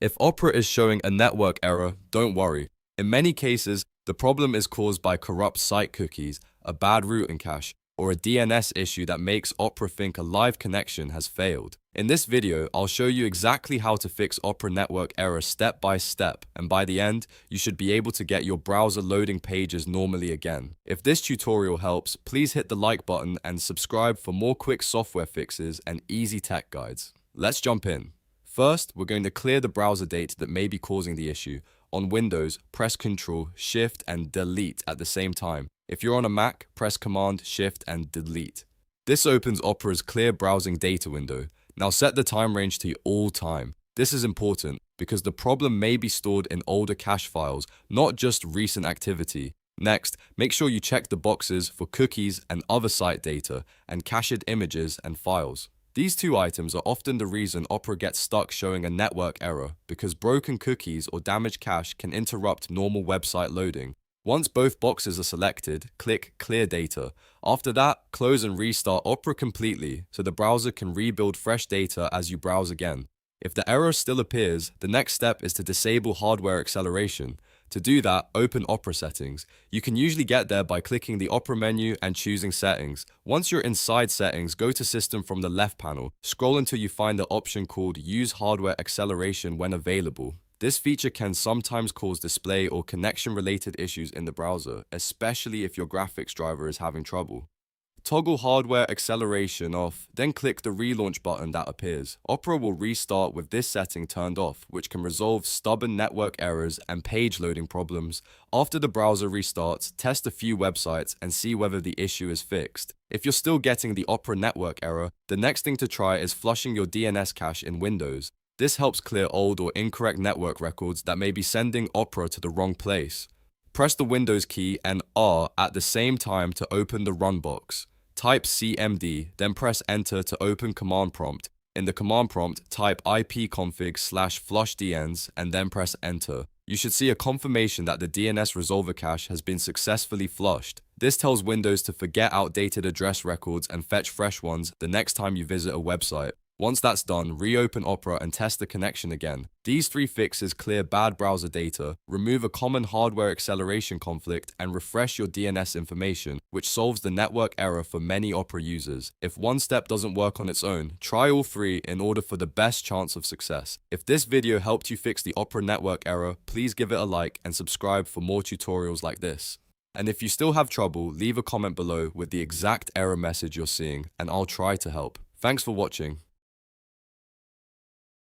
If Opera is showing a network error, don't worry. In many cases, the problem is caused by corrupt site cookies, a bad routing cache, or a DNS issue that makes Opera think a live connection has failed. In this video, I'll show you exactly how to fix Opera network error step by step, and by the end, you should be able to get your browser loading pages normally again. If this tutorial helps, please hit the like button and subscribe for more quick software fixes and easy tech guides. Let's jump in. First, we're going to clear the browser data that may be causing the issue. On Windows, press Ctrl, Shift, and Delete at the same time. If you're on a Mac, press Command, Shift, and Delete. This opens Opera's clear browsing data window. Now set the time range to all time. This is important because the problem may be stored in older cache files, not just recent activity. Next, make sure you check the boxes for cookies and other site data and cached images and files. These two items are often the reason Opera gets stuck showing a network error because broken cookies or damaged cache can interrupt normal website loading. Once both boxes are selected, click Clear Data. After that, close and restart Opera completely so the browser can rebuild fresh data as you browse again. If the error still appears, the next step is to disable hardware acceleration. To do that, open Opera Settings. You can usually get there by clicking the Opera menu and choosing Settings. Once you're inside Settings, go to System from the left panel. Scroll until you find the option called Use Hardware Acceleration when available. This feature can sometimes cause display or connection-related issues in the browser, especially if your graphics driver is having trouble. Toggle hardware acceleration off, then click the relaunch button that appears. Opera will restart with this setting turned off, which can resolve stubborn network errors and page loading problems. After the browser restarts, test a few websites and see whether the issue is fixed. If you're still getting the Opera network error, the next thing to try is flushing your DNS cache in Windows. This helps clear old or incorrect network records that may be sending Opera to the wrong place. Press the Windows key and R at the same time to open the Run box. Type CMD, then press Enter to open Command Prompt. In the command prompt, type ipconfig/flushdns and then press Enter. You should see a confirmation that the DNS resolver cache has been successfully flushed. This tells Windows to forget outdated address records and fetch fresh ones the next time you visit a website. Once that's done, reopen Opera and test the connection again. These three fixes clear bad browser data, remove a common hardware acceleration conflict, and refresh your DNS information, which solves the network error for many Opera users. If one step doesn't work on its own, try all three in order for the best chance of success. If this video helped you fix the Opera network error, please give it a like and subscribe for more tutorials like this. And if you still have trouble, leave a comment below with the exact error message you're seeing, and I'll try to help. Thanks for watching.